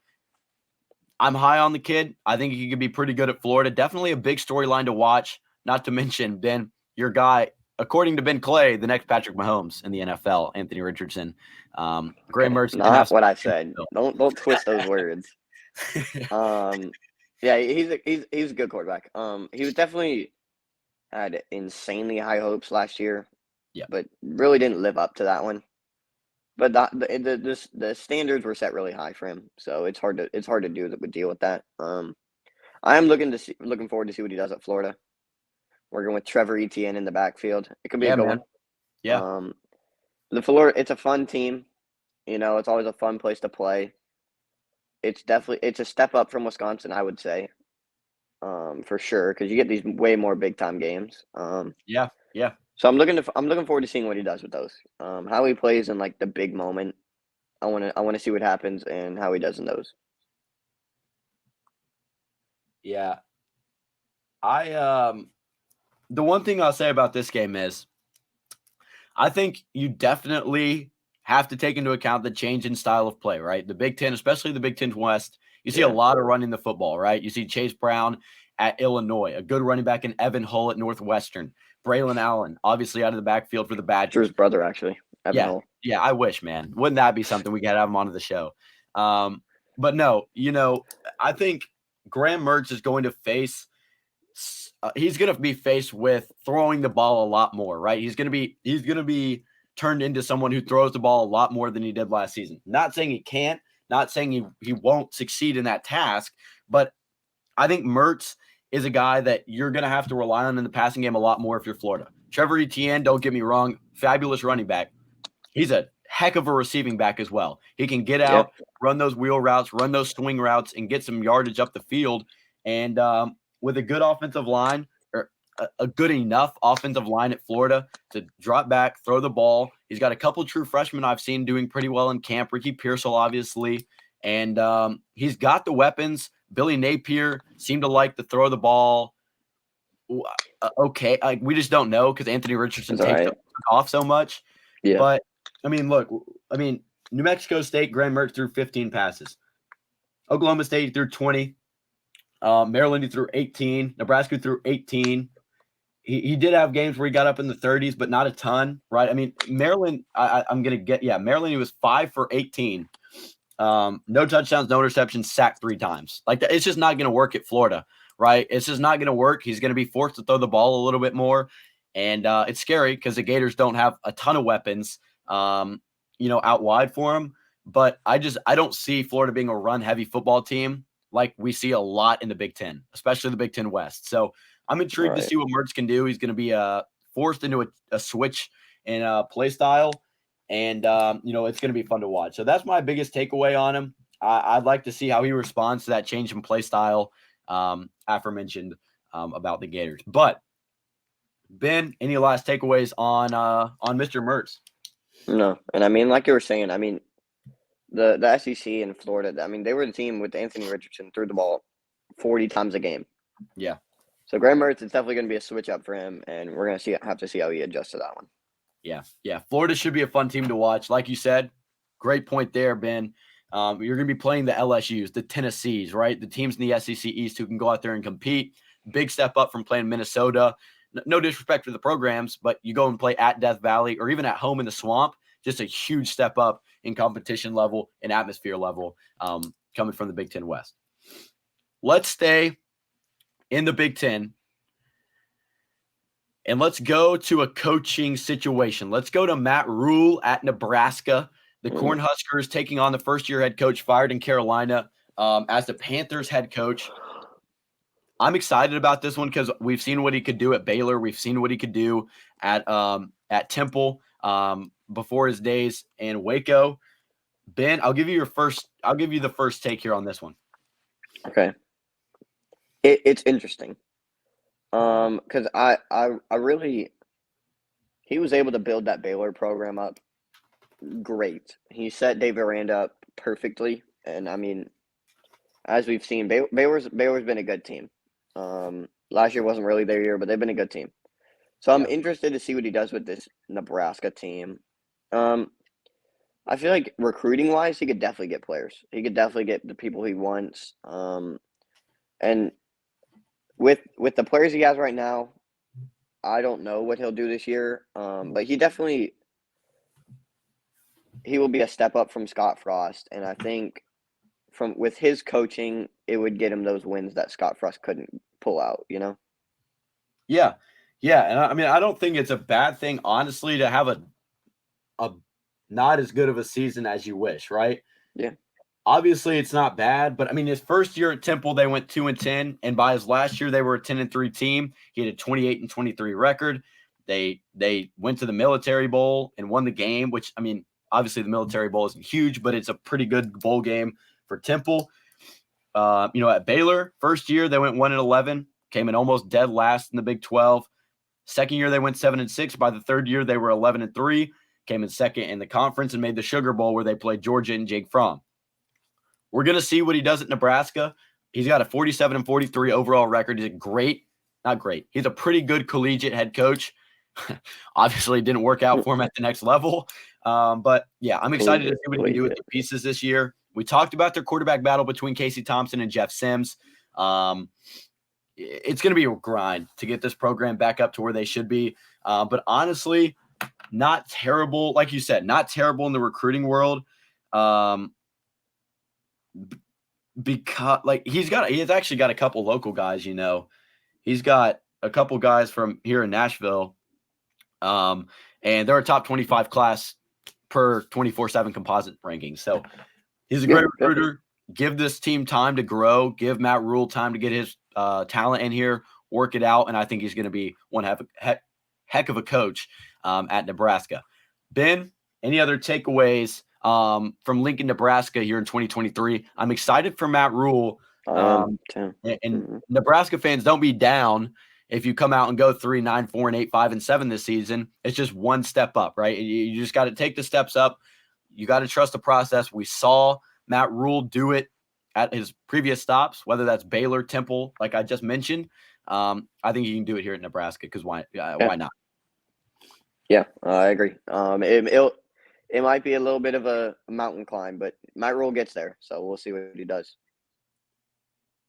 I'm high on the kid. I think he could be pretty good at Florida. Definitely a big storyline to watch. Not to mention, Ben, your guy, according to Ben Clay, the next Patrick Mahomes in the NFL, Anthony Richardson. Graham Mertz. Not what I said. Don't twist those words. Yeah, he's a good quarterback. He was definitely had insanely high hopes last year. Yeah. But really didn't live up to that one. But the standards were set really high for him, so it's hard to deal with that. I am looking forward to see what he does at Florida. Working with Trevor Etienne in the backfield, it could be a good one. Yeah. The Florida, it's a fun team. It's always a fun place to play. It's a step up from Wisconsin, I would say, for sure, because you get these way more big time games. Yeah. So I'm looking forward to seeing what he does with those. How he plays in like the big moment. I want to see what happens and how he does in those. Yeah. The one thing I'll say about this game is I think you definitely have to take into account the change in style of play, right? The Big Ten, especially the Big Ten West, you see a lot of running the football, right? You see Chase Brown at Illinois, a good running back in Evan Hull at Northwestern, Braylon Allen, obviously out of the backfield for the Badgers. Drew's brother, actually, Evan Hull. Yeah, I wish, man. Wouldn't that be something? We could have him onto the show. But no, I think Graham Mertz is going to face he's going to be faced with throwing the ball a lot more, right? He's going to be turned into someone who throws the ball a lot more than he did last season. Not saying he can't, not saying he won't succeed in that task, but I think Mertz is a guy that you're going to have to rely on in the passing game a lot more if you're Florida. Trevor Etienne, don't get me wrong, fabulous running back. He's a heck of a receiving back as well. He can get out, run those wheel routes, run those swing routes, and get some yardage up the field. And with a good offensive line, or a good enough offensive line at Florida to drop back, throw the ball. He's got a couple true freshmen I've seen doing pretty well in camp. Ricky Pearsall, obviously. And he's got the weapons. Billy Napier seemed to like to throw the ball. Okay. We just don't know because Anthony Richardson takes off so much. Yeah. But, look, New Mexico State, Graham Mertz threw 15 passes. Oklahoma State threw 20. Maryland, he threw 18. Nebraska threw 18. He did have games where he got up in the 30s, but not a ton, right? Maryland, Maryland, he was 5 for 18. No touchdowns, no interceptions, sacked 3 times. Like, it's just not going to work at Florida, right? It's just not going to work. He's going to be forced to throw the ball a little bit more. And it's scary because the Gators don't have a ton of weapons, out wide for him. But I don't see Florida being a run-heavy football team like we see a lot in the Big Ten, especially the Big Ten West. So I'm intrigued to see what Mertz can do. He's going to be forced into a switch in play style. And, it's going to be fun to watch. So that's my biggest takeaway on him. I'd like to see how he responds to that change in play style. aforementioned about the Gators. But Ben, any last takeaways on Mr. Mertz? No, and I mean, like you were saying, I mean, the SEC in Florida, I mean, they were the team with Anthony Richardson threw the ball 40 times a game. Yeah. So Graham Mertz, it's definitely going to be a switch up for him, and we're going to have to see how he adjusts to that one. Yeah. Florida should be a fun team to watch. Like you said, great point there, Ben. You're going to be playing the LSUs, the Tennessees, right? The teams in the SEC East who can go out there and compete. Big step up from playing Minnesota. No disrespect to the programs, but you go and play at Death Valley or even at home in the Swamp. Just a huge step up in competition level and atmosphere level coming from the Big Ten West. Let's stay in the Big Ten. And let's go to a coaching situation. Let's go to Matt Rule at Nebraska. The Cornhuskers taking on the first-year head coach fired in Carolina as the Panthers head coach. I'm excited about this one because we've seen what he could do at Baylor. We've seen what he could do at Temple before his days in Waco. Ben, I'll give you the first take here on this one. Okay. It's interesting. Because I really, he was able to build that Baylor program up great. He set Dave Aranda up perfectly, and I mean, as we've seen, Baylor's been a good team. Last year wasn't really their year, but they've been a good team. So I'm interested to see what he does with this Nebraska team. I feel like recruiting wise, he could definitely get players. He could definitely get the people he wants. And with the players he has right now, I don't know what he'll do this year. But he will be a step up from Scott Frost, and I think with his coaching, it would get him those wins that Scott Frost couldn't pull out. You know? Yeah, and I mean, I don't think it's a bad thing, honestly, to have a not as good of a season as you wish, right? Yeah. Obviously, it's not bad, but I mean, his first year at Temple, they went 2-10, and by his last year, they were a 10-3 team. He had a 28-23 record. They went to the Military Bowl and won the game, which, I mean, obviously the Military Bowl isn't huge, but it's a pretty good bowl game for Temple. At Baylor, first year they went 1-11, came in almost dead last in the Big 12. Second year they went 7-6. By the third year they were 11-3, came in second in the conference and made the Sugar Bowl where they played Georgia and Jake Fromm. We're going to see what he does at Nebraska. He's got a 47-43 overall record. He's He's a pretty good collegiate head coach. Obviously, it didn't work out for him at the next level. But yeah, I'm excited to see what he can do with the pieces this year. We talked about their quarterback battle between Casey Thompson and Jeff Sims. It's going to be a grind to get this program back up to where they should be. But honestly, not terrible. Like you said, not terrible in the recruiting world. Because he's actually got a couple local guys, he's got a couple guys from here in Nashville. And they're a top 25 class per 24/7 composite ranking. So he's a great recruiter. Give this team time to grow, give Matt Rule time to get his talent in here, work it out. And I think he's going to be one heck of a coach at Nebraska. Ben, any other takeaways from Lincoln, Nebraska here in 2023? I'm excited for Matt Rule. And Nebraska fans, don't be down if you come out and go 3-9, 4-8, 5-7 this season. It's just one step up, right? You just got to take the steps up. You got to trust the process. We saw Matt Rule do it at his previous stops, whether that's Baylor, Temple, like I just mentioned. I think he can do it here at Nebraska because why not? Yeah, I agree. It might be a little bit of a mountain climb, but Matt Rule gets there, so we'll see what he does.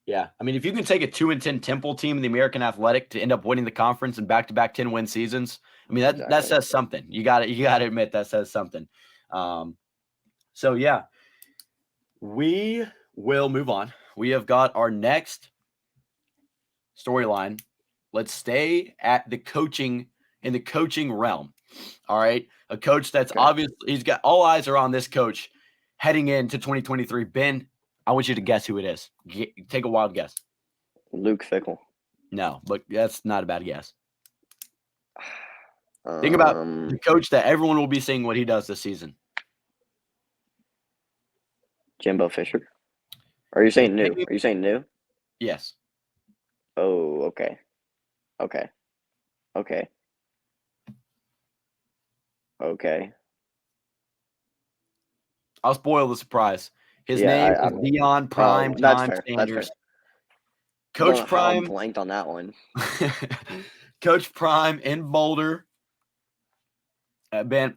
Yeah, I mean, if you can take a 2-10 Temple team in the American Athletic to end up winning the conference in back-to-back 10-win seasons, I mean that says something. You got to admit that says something. So yeah, we will move on. We have got our next storyline. Let's stay at the coaching realm. All right, a coach that's obviously he's got all eyes are on this coach heading into 2023. Ben, I want you to guess who it is. Take a wild guess. Luke Fickell. No, but that's not a bad guess. Think about the coach that everyone will be seeing what he does this season. Jimbo Fisher. Are you saying new? Yes. Oh, okay. Okay. Okay. Okay. I'll spoil the surprise. His Yeah, name is I'm Dion oh, Prime that's Time fair. That's fair. Sanders. I don't know Coach how I Prime, blanked on that one. Coach Prime in Boulder. Ben,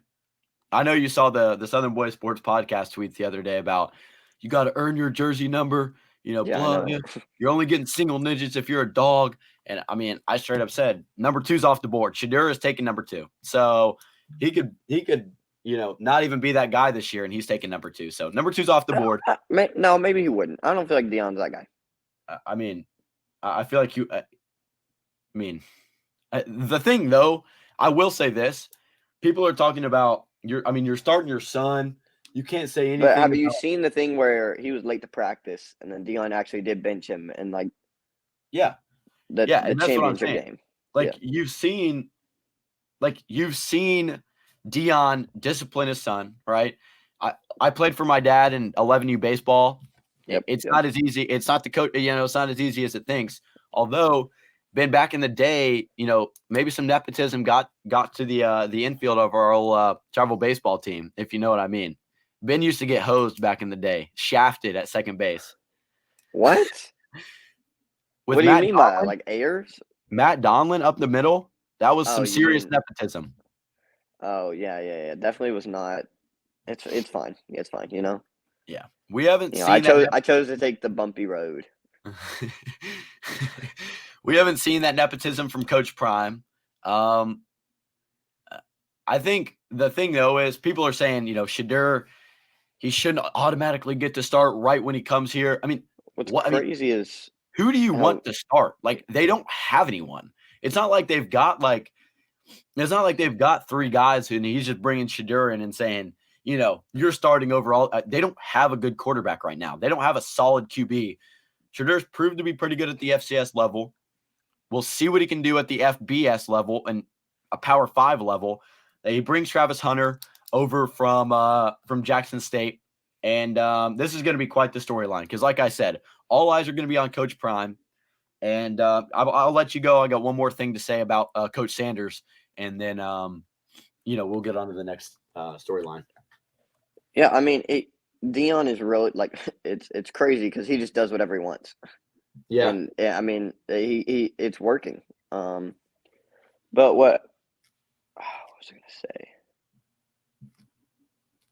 I know you saw the Southern Boys Sports Podcast tweets the other day about you got to earn your jersey number. Yeah, I Blah, know. blah. You're only getting single digits if you're a dog. And I mean, I straight up said number 2's off the board. Shadur is taking number 2, so he could not even be that guy this year, and he's taking number 2. So number 2's off the board. No, maybe he wouldn't. I don't feel like Dion's that guy. I mean, I feel like you. I mean, the thing though, I will say this: people are talking about you're starting your son. You can't say But anything have you about seen the thing where he was late to practice and then Dion actually did bench him in like yeah, the yeah, the and that's what I'm championship saying. game? Yeah. You've seen Dion discipline his son, right? I played for my dad in 11U baseball. Yep. It's Yep. not as easy. It's not the coach, it's not as easy as it thinks. Although, been back in the day, maybe some nepotism got to the infield of our old travel baseball team, if you know what I mean. Ben used to get hosed back in the day, shafted at second base What? with What do you Matt mean by that? Donlin. Like Ayers? Matt Donlin up the middle. That was Oh, some you serious mean? nepotism. Oh, yeah, yeah, yeah. Definitely was not. It's fine. It's fine. Yeah, we haven't I seen that. chose to take the bumpy road. We haven't seen that nepotism from Coach Prime. I think the thing though is people are saying, Shadur, he shouldn't automatically get to start right when he comes here. I mean, What's what? I mean, crazy is who do you how want to start? Like, they don't have anyone. It's not like they've got three guys and he's just bringing Shadur in and saying, you're starting overall. They don't have a good quarterback right now. They don't have a solid QB. Shadur's proved to be pretty good at the FCS level. We'll see what he can do at the FBS level and a Power 5 level. He brings Travis Hunter over from Jackson State. And this is going to be quite the storyline because, like I said, all eyes are going to be on Coach Prime. And I'll let you go. I got one more thing to say about Coach Sanders, and then we'll get on to the next storyline. Yeah, I mean, Dion is really like it's crazy because he just does whatever he wants. Yeah. And yeah, I mean, he it's working. But what was I gonna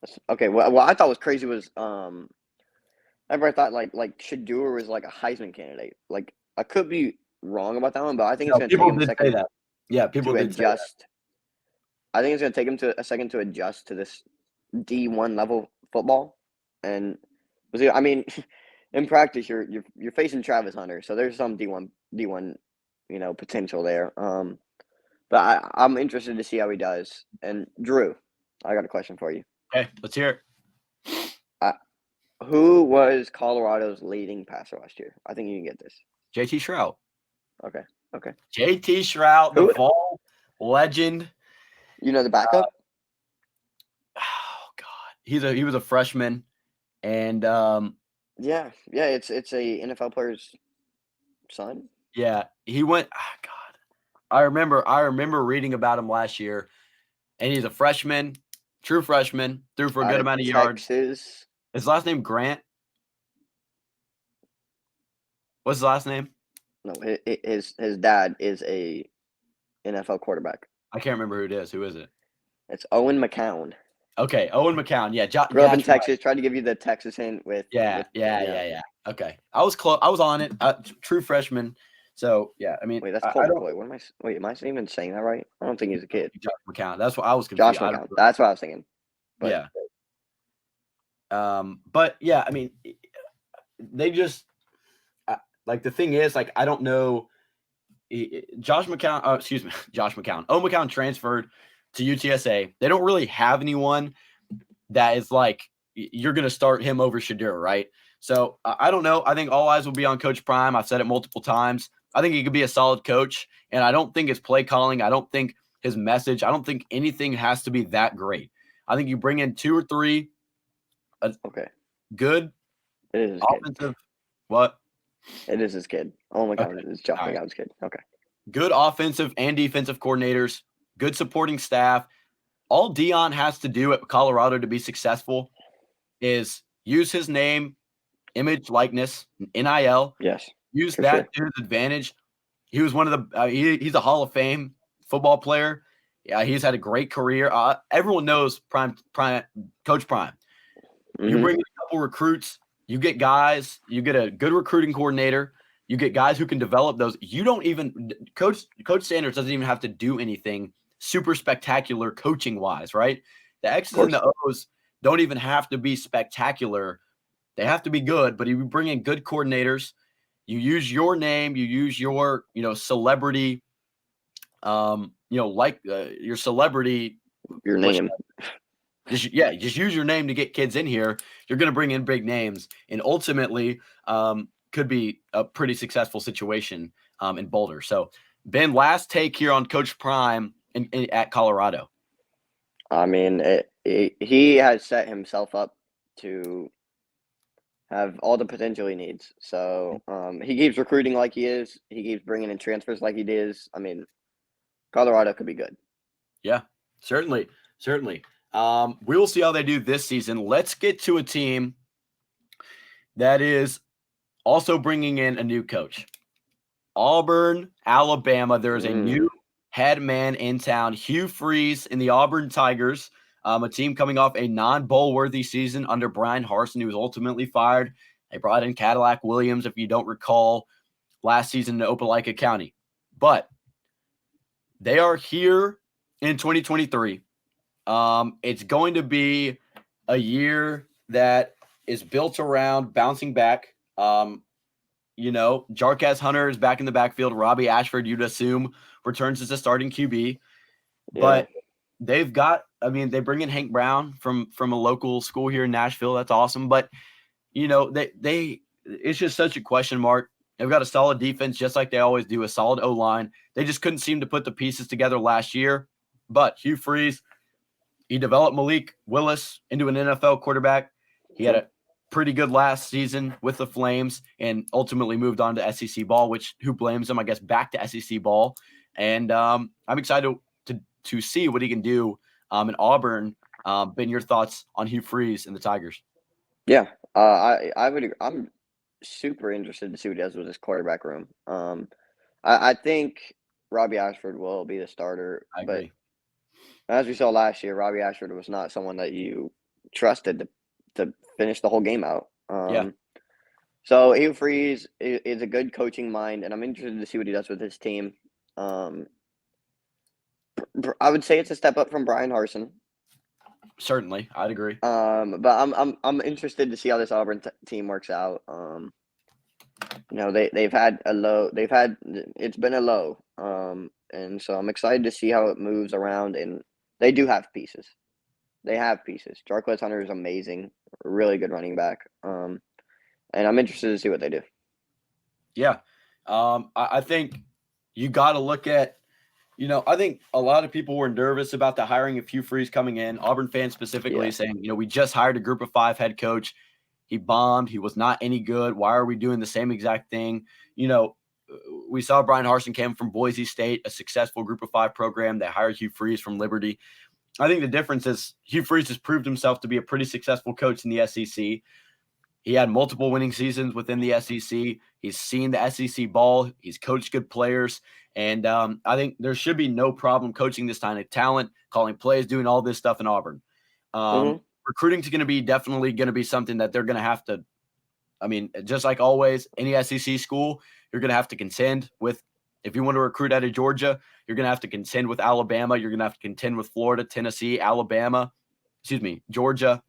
say? Okay, what I thought was crazy was everybody thought like Shadur was like a Heisman candidate. Like I could be wrong about that one, but I think it's No, gonna take people him a did say second that. Yeah, people to did say that. adjust. I think it's gonna take him a second to adjust to this D1 level football. And I mean, in practice, you're facing Travis Hunter, so there's some D1 potential there. But I'm interested to see how he does. And Drew, I got a question for you. Okay, let's hear it. Who was Colorado's leading passer last year? I think you can get this. JT Shrout. Okay. Okay. JT Shrout, the Who? Vol legend. You know the backup? Oh God, he was a freshman, and Yeah. It's a NFL player's son. yeah, he went. Oh God, I remember reading about him last year, and he's a freshman, true freshman, threw for a Out good of amount of yards. Texas. His last name Grant. What's his last name? No, his dad is a NFL quarterback. I can't remember who it is. Who is it? It's Owen McCown. Okay, Owen McCown. Yeah, Grew up in that's Texas. right. Tried to give you the Texas hint with Yeah. Okay, I was close. I was on it. True freshman. So yeah, I mean, Wait, that's I Colt don't. McCoy. What am I? Wait, am I even saying that right? I don't think he's a kid. Josh McCown. That's what I was Josh confused. McCown. That's what I was thinking. But, yeah. But yeah, I mean, they just like the thing is like I don't know. Josh McCown. Excuse me, Josh McCown. O McCown transferred to UTSA. They don't really have anyone that is like you're going to start him over Shadur, right? So I don't know. I think all eyes will be on Coach Prime. I've said it multiple times. I think he could be a solid coach, and I don't think his play calling. I don't think his message. I don't think anything has to be that great. I think you bring in 2 or 3 okay. good It is offensive. What? It is his kid. Oh my God, Okay. it's All Josh right. McCown's kid. Okay. Good offensive and defensive coordinators, good supporting staff. All Dion has to do at Colorado to be successful is use his name, image, likeness, NIL, Yes, use for that sure. to his advantage. He was one of the he's a Hall of Fame football player. Yeah, he's had a great career. Everyone knows Prime Coach Prime. You Hmm. bring in a couple recruits, you get guys, you get a good recruiting coordinator, you get guys who can develop those. You don't even Coach Sanders doesn't even have to do anything super spectacular coaching wise, right? The Of X's and course. the O's don't even have to be spectacular. They have to be good, but you bring in good coordinators, you use your name, you use your, celebrity, your celebrity, Your what should name. just use your name to get kids in here. You're going to bring in big names, and ultimately, could be a pretty successful situation in Boulder. So, Ben, last take here on Coach Prime at Colorado. I mean, he has set himself up to have all the potential he needs. So he keeps recruiting like he is. He keeps bringing in transfers like he is. I mean, Colorado could be good. Yeah, certainly, certainly. We will see how they do this season. Let's get to a team that is also bringing in a new coach. Auburn, Alabama. There is a Mm, new head man in town, Hugh Freeze in the Auburn Tigers, a team coming off a non-bowl worthy season under Brian Harsin, who was ultimately fired. They brought in Cadillac Williams, if you don't recall, last season in Opelika County. But they are here in 2023. It's going to be a year that is built around bouncing back. Jarquez Hunter is back in the backfield. Robbie Ashford, you'd assume, returns as a starting QB. yeah. But they bring in Hank Brown from a local school here in Nashville. That's awesome. But they it's just such a question mark. They've got a solid defense, just like they always do, a solid O line. They just couldn't seem to put the pieces together last year. But Hugh Freeze, he developed Malik Willis into an NFL quarterback. He had Sure. a pretty good last season with the Flames and ultimately moved on to SEC ball, which who blames him, I guess, back to SEC ball. And I'm excited to see what he can do in Auburn. Ben, your thoughts on Hugh Freeze and the Tigers? Yeah. I'm super interested to see what he does with his quarterback room. I think Robbie Ashford will be the starter, I but agree. as we saw last year, Robbie Ashford was not someone that you trusted to finish the whole game out. Yeah. So Hugh Freeze is a good coaching mind, and I'm interested to see what he does with his team. Um, I would say it's a step up from Brian Harsin. Certainly. I'd agree. But I'm interested to see how this Auburn team works out. They've had a low. It's been a low. And so I'm excited to see how it moves around. And they do have pieces. They have pieces. Jarquez Hunter is amazing, really good running back. And I'm interested to see what they do. Yeah. I think you got to look at, I think a lot of people were nervous about the hiring of Hugh Freeze coming in, Auburn fans specifically Yeah. saying, we just hired a group of 5 head coach. He bombed. He was not any good. Why are we doing the same exact thing? We saw Brian Harsin came from Boise State, a successful group of 5 program. They hired Hugh Freeze from Liberty. I think the difference is Hugh Freeze has proved himself to be a pretty successful coach in the SEC. He had multiple winning seasons within the SEC. He's seen the SEC ball. He's coached good players. And I think there should be no problem coaching this kind of talent, calling plays, doing all this stuff in Auburn. Mm-hmm. Recruiting is definitely going to be something that they're going to have to, just like always, any SEC school, you're going to have to contend with. If you want to recruit out of Georgia, you're going to have to contend with Alabama. You're going to have to contend with Florida, Tennessee, Georgia,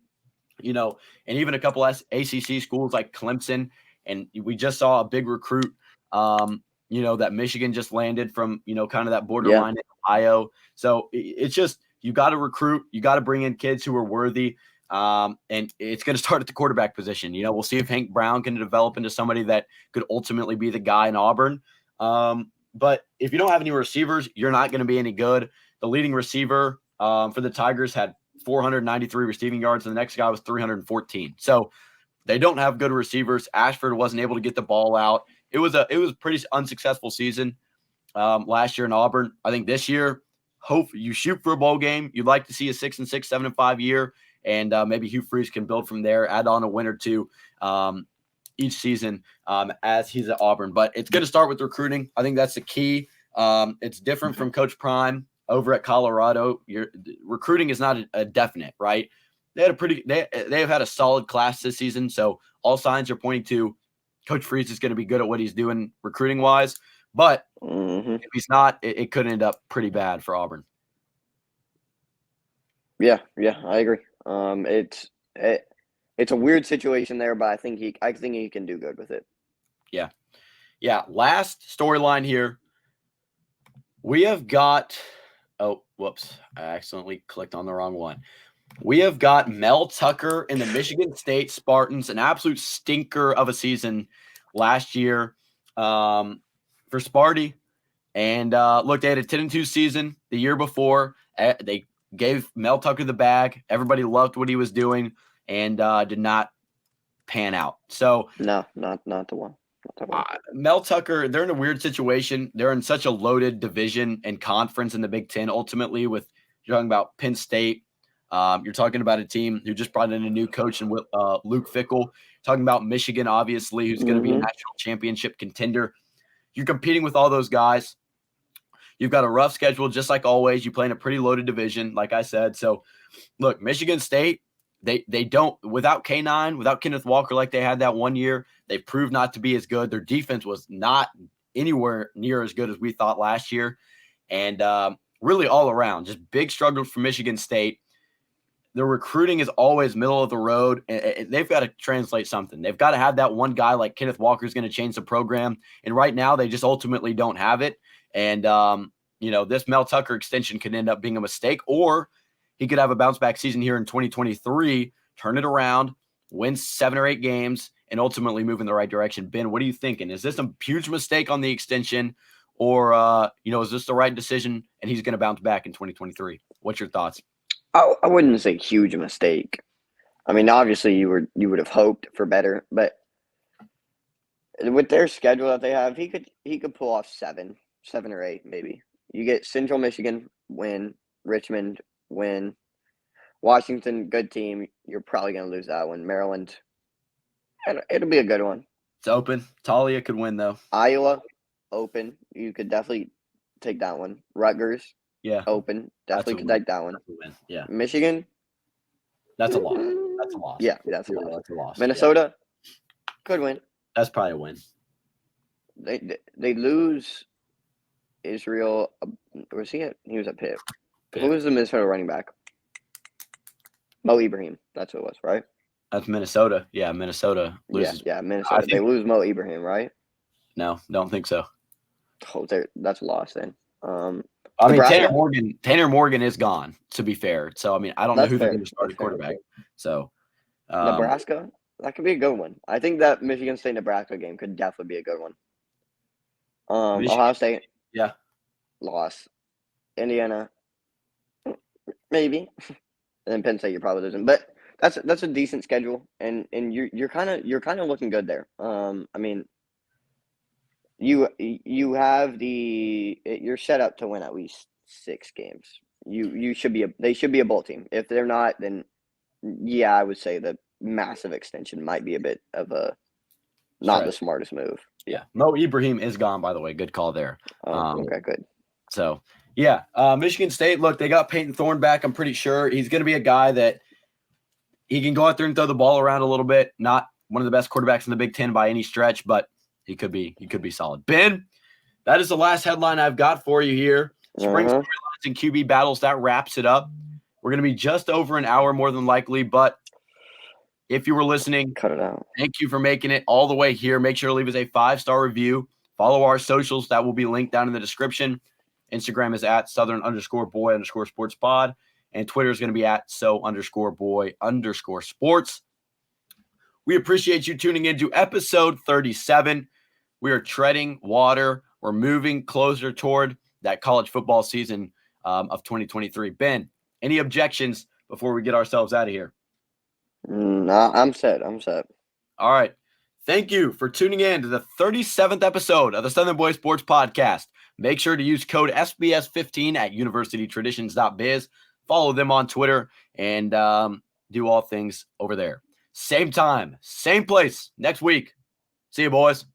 and even a couple ACC schools like Clemson. And we just saw a big recruit, that Michigan just landed from, kind of that Yeah. borderline in Ohio. So it's just, you got to recruit, you got to bring in kids who are worthy. And it's going to start at the quarterback position. We'll see if Hank Brown can develop into somebody that could ultimately be the guy in Auburn. But if you don't have any receivers, you're not going to be any good. The leading receiver for the Tigers had 493 receiving yards, and the next guy was 314. So They don't have good receivers. Ashford wasn't able to get the ball out. It was a pretty unsuccessful season last year in Auburn. I think this year, hope you shoot for a bowl game. You'd like to see a 6-6, 7-5 year, and maybe Hugh Freeze can build from there, add on a win or two each season as he's at Auburn. But it's going to start with recruiting. I think that's the key. It's different from Coach Prime over at Colorado. Recruiting is not a definite, right? They have had a solid class this season, so all signs are pointing to Coach Freeze is going to be good at what he's doing recruiting wise. But if he's not, it could end up pretty bad for Auburn. Yeah, I agree. It's a weird situation there, but I think he can do good with it. Yeah. Last storyline here. We have got. Oh, whoops! I accidentally clicked on the wrong one. We have got Mel Tucker in the Michigan State Spartans, an absolute stinker of a season last year for Sparty. And look, they had a 10-2 season the year before. They gave Mel Tucker the bag. Everybody loved what he was doing and did not pan out. So no, not the one. Mel Tucker, they're in a weird situation. They're in such a loaded division and conference in the Big Ten. Ultimately, you're talking about Penn State. You're talking about a team who just brought in a new coach and Luke Fickell. Talking about Michigan, obviously, who's going to be a national championship contender. You're competing with all those guys. You've got a rough schedule, just like always. You play in a pretty loaded division, like I said. So, look, Michigan State, they don't – without K9, without Kenneth Walker like they had that one year, they proved not to be as good. Their defense was not anywhere near as good as we thought last year. And really all around, just big struggle for Michigan State. Their recruiting is always middle of the road. They've got to translate something. They've got to have that one guy like Kenneth Walker is going to change the program. And right now, they just ultimately don't have it. And, this Mel Tucker extension could end up being a mistake, or he could have a bounce back season here in 2023, turn it around, win 7 or 8 games, and ultimately move in the right direction. Ben, what are you thinking? Is this a huge mistake on the extension, or, is this the right decision and he's going to bounce back in 2023? What's your thoughts? I wouldn't say huge mistake. I mean, obviously you would have hoped for better, but with their schedule that they have, he could pull off 7 or 8 maybe. You get Central Michigan, win, Richmond, win, Washington, good team. You're probably going to lose that one. Maryland, it'll be a good one. It's open. Talia could win though. Iowa, open. You could definitely take that one. Rutgers. Yeah. Open. Definitely could take that one. Yeah. Michigan. That's a loss. That's a loss. Yeah, that's a loss. That's a loss. Minnesota. Could win. That's probably a win. They lose Israel. Was he at? He was at Pitt. Who was the Minnesota running back? Mo Ibrahim. That's who it was, right? That's Minnesota. Yeah, Minnesota loses. Yeah, Minnesota. They lose Mo Ibrahim, right? No, don't think so. Oh, that's a loss then. I mean, Tanner Morgan is gone, to be fair. So, I mean, I don't know who they're going to start at quarterback. So, Nebraska, that could be a good one. I think that Michigan State-Nebraska game could definitely be a good one. Ohio State, yeah, loss. Indiana, maybe. And then Penn State, you're probably losing. But that's a decent schedule, and you're kind of looking good there. I mean, you have you're set up to win at least 6 games. They should be a bowl team. If they're not, then yeah, I would say the massive extension might be a bit of a not the smartest move. Yeah, Mo Ibrahim is gone, by the way. Good call there. Okay, good. So yeah, Michigan State. Look, they got Peyton Thorne back. I'm pretty sure he's going to be a guy that he can go out there and throw the ball around a little bit. Not one of the best quarterbacks in the Big Ten by any stretch, but he could be solid. Ben, that is the last headline I've got for you here. Spring storylines and QB battles, that wraps it up. We're going to be just over an hour more than likely, but if you were listening, cut it out. Thank you for making it all the way here. Make sure to leave us a 5-star review. Follow our socials. That will be linked down in the description. Instagram is at Southern_boy_sports_pod. And Twitter is going to be at @so_boy_sports. We appreciate you tuning in to episode 37. We are treading water. We're moving closer toward that college football season of 2023. Ben, any objections before we get ourselves out of here? No, I'm set. All right. Thank you for tuning in to the 37th episode of the Southern Boy Sports Podcast. Make sure to use code SBS15 at universitytraditions.biz. Follow them on Twitter and do all things over there. Same time, same place next week. See you, boys.